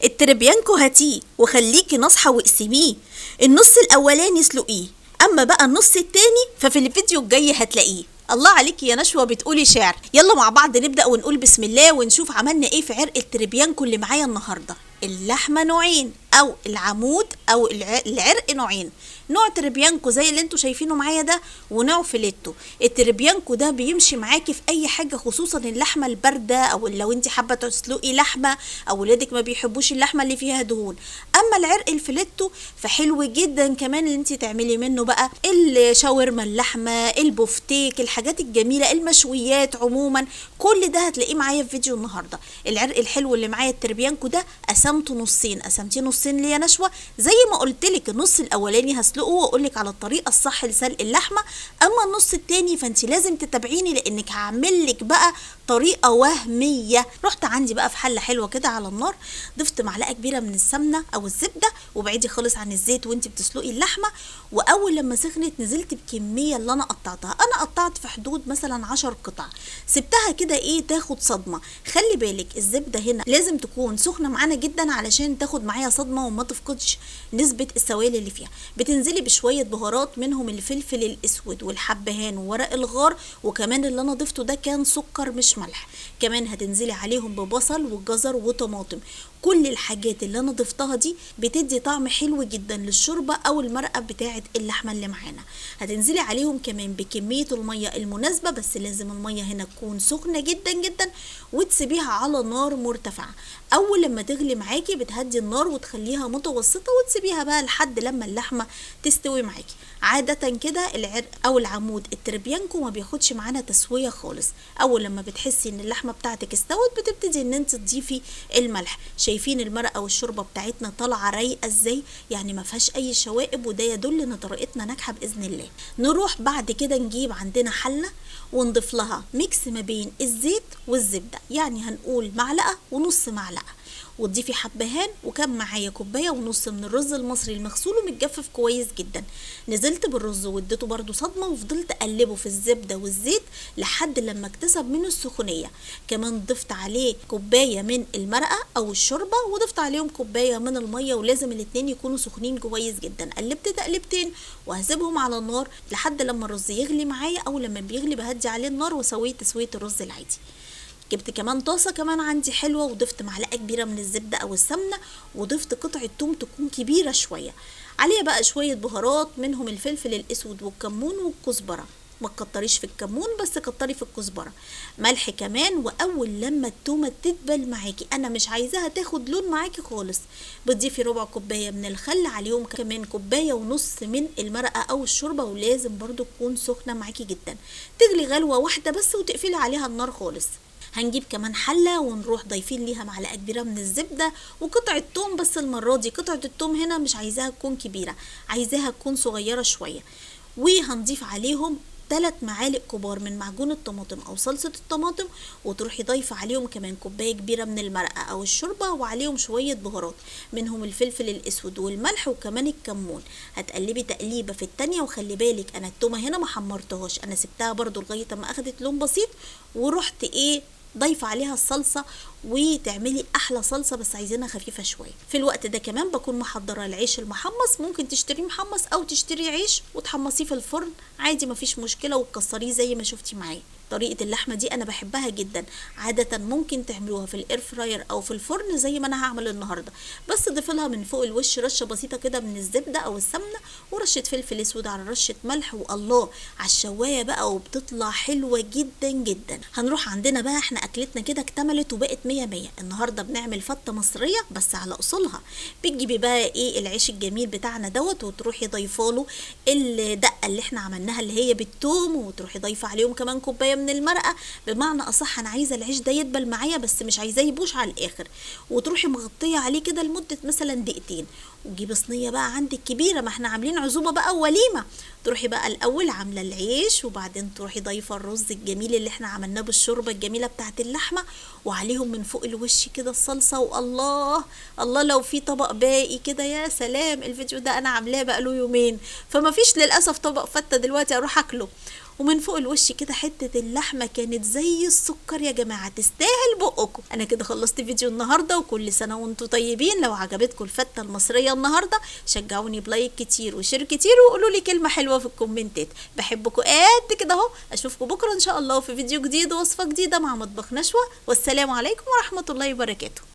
التربيانكو هاتيه وخليكي نصحى واقسميه. النص الاولاني اسلقيه، اما بقى النص التاني ففي الفيديو الجاي هتلاقيه. الله عليكي يا نشوى بتقولي شعر. يلا مع بعض نبدأ ونقول بسم الله ونشوف عملنا ايه في عرق التربيانكو اللي معايا النهارده. اللحمة نوعين او العمود او العرق نوعين، نوع تربيانكو زي اللي انتوا شايفينه معايا ده، ونوع فيليتو. التربيانكو ده بيمشي معاكي في اي حاجه، خصوصا اللحمه البارده، او لو انت حابه تسلقي لحمه او ولادك ما بيحبوش اللحمه اللي فيها دهون. اما العرق الفيليتو فحلو جدا كمان اللي انت تعملي منه بقى الشاورما، اللحمه، البوفتيك، الحاجات الجميله، المشويات عموما. كل ده هتلاقيه معايا في فيديو النهارده. العرق الحلو اللي معايا التربيانكو ده قسمته نصين، قسمتيه نصين ليه يا نشوى؟ زي ما قلت لك النص الاولاني هسلقه واقول لك على الطريقه الصح لسلق اللحمه، اما النص التاني فانت لازم تتابعيني لانك هعمل لك بقى طريقه وهميه. رحت عندي بقى في حله حلوه كده على النار، ضفت معلقه كبيره من السمنه او الزبده، وبعيدي خالص عن الزيت وانت بتسلقي اللحمه. واول لما سخنت نزلت بكميه اللي انا قطعتها، انا قطعت في حدود مثلا 10 قطع، سبتها كده ايه تاخد صدمه. خلي بالك الزبده هنا لازم تكون سخنه معانا جدا علشان تاخد معايا صدمه وما تفقدش نسبه السوائل اللي فيها. بتنزلي بشويه بهارات منهم الفلفل الاسود والحبهان وورق الغار، وكمان اللي انا ضفته ده كان سكر مش ملح. كمان هتنزلي عليهم ببصل وجزر وطماطم. كل الحاجات اللي انا ضفتها دي بتدي طعم حلو جدا للشوربه او المرقه بتاعه اللحمه اللي معانا. هتنزلي عليهم كمان بكميه الميه المناسبه، بس لازم الميه هنا تكون سخنه جدا جدا وتسيبيها على نار مرتفعه. اول لما تغلي معاكي بتهدي النار وتخليها متوسطه وتسيبيها بقى لحد لما اللحمه تستوي معاكي. عاده كده العرق او العمود التربيانكو ما بياخدش معانا تسويه خالص. اول لما بتحسي ان اللحمه بتاعتك استوت بتبتدي ان انت تضيفي الملح. شايفين المرقه والشوربه بتاعتنا طالعه رايقه ازاي؟ يعني ما فيهاش اي شوائب، وده يدل ان طريقتنا ناجحه باذن الله. نروح بعد كده نجيب عندنا حله ونضيف لها ميكس ما بين الزيت والزبده، يعني هنقول معلقه ونص معلقه، وتضيفي حبهان، وكان معايا كوبايه ونص من الرز المصري المغسول ومتجفف كويس جدا. نزلت بالرز واديته برده صدمه وفضلت اقلبه في الزبده والزيت لحد لما اكتسب منه السخونيه. كمان ضفت عليه كوبايه من المرقه او الشوربه، وضفت عليهم كوبايه من الميه، ولازم الاتنين يكونوا سخنين كويس جدا. قلبت تقلبتين وهسيبهم على النار لحد لما الرز يغلي معايا، او لما بيغلي بهدي عليه النار واسويه تسويه الرز العادي. جبت كمان طاسه كمان عندي حلوه، وضفت معلقه كبيره من الزبده او السمنه، وضفت قطعه توم تكون كبيره شويه، عليها بقى شويه بهارات منهم الفلفل الاسود والكمون والكزبره. ما تكتريش في الكمون بس كتري في الكزبره. ملح كمان. واول لما التومه تدبل معاكي، انا مش عايزاها تاخد لون معاكي خالص، بتضيفي ربع كوبايه من الخل، عليهم كمان كوبايه ونص من المرقه او الشوربه، ولازم برضو تكون سخنه معاكي جدا، تغلي غلوه واحده بس وتقفلي عليها النار خالص. هنجيب كمان حله ونروح ضايفين ليها معلقه كبيره من الزبده وقطعه توم، بس المره دي قطعه التوم هنا مش عايزاها تكون كبيره، عايزاها تكون صغيره شويه. وهنضيف عليهم 3 معالق كبار من معجون الطماطم او صلصه الطماطم، وتروحي ضايفه عليهم كمان كوبايه كبيره من المرقه او الشوربه، وعليهم شويه بهارات منهم الفلفل الاسود والملح وكمان الكمون. هتقلبي تقليبه في التانية، وخلي بالك انا التومه هنا ما حمرتهاش، انا سبتها برضو لغايه ما اخدت لون بسيط، ورحت ضيف عليها الصلصه، وتعملي احلى صلصه بس عايزينها خفيفه شويه. في الوقت ده كمان بكون محضره العيش المحمص، ممكن تشتريه محمص او تشتري عيش وتحمصيه في الفرن عادي مفيش مشكله، وتكسريه زي ما شفتي معايا. طريقه اللحمه دي انا بحبها جدا، عاده ممكن تعملوها في الاير فراير او في الفرن زي ما انا هعمل النهارده، بس ضيف لها من فوق الوش رشه بسيطه كده من الزبده او السمنه، ورشه فلفل اسود على رشه ملح، والله على الشوايه بقى وبتطلع حلوه جدا جدا. هنروح عندنا بقى، احنا اكلتنا كده اكتملت وبقت 100 100. النهارده بنعمل فته مصريه بس على اصولها. بتجيبي بقى العيش الجميل بتاعنا دوت، وتروحي ضيفاله الدقه اللي احنا عملناها اللي هي بالثوم، وتروحي ضيفه عليهم كمان كوبايه من المرقه. بمعنى اصح انا عايزه العيش ده يدبل معايا بس مش عايزاه يبوش على الاخر، وتروحي مغطيه عليه كده لمده مثلا دقيقتين. وتجيبي صينيه بقى عندك كبيره، ما احنا عاملين عزومه بقى ووليمه، تروحي بقى الاول عامله العيش، وبعدين تروحي ضايفه الرز الجميل اللي احنا عملناه بالشوربه الجميله بتاعه اللحمه، وعليهم من فوق الوش كده الصلصه. والله الله لو في طبق باقي كده يا سلام. الفيديو ده انا عاملاه بقاله يومين، فما فيش للاسف طبق فته دلوقتي اروح اكله. ومن فوق الوش كده حتة اللحمة كانت زي السكر يا جماعة، تستاهل بقكم. انا كده خلصت فيديو النهاردة، وكل سنة وانتم طيبين. لو عجبتكم الفتة المصرية النهاردة شجعوني بلايك كتير وشير كتير، وقولوا لي كلمة حلوة في الكومنتات. بحبكم قد كده اهو. اشوفكم بكرة ان شاء الله في فيديو جديد ووصفة جديدة مع مطبخ نشوة، والسلام عليكم ورحمة الله وبركاته.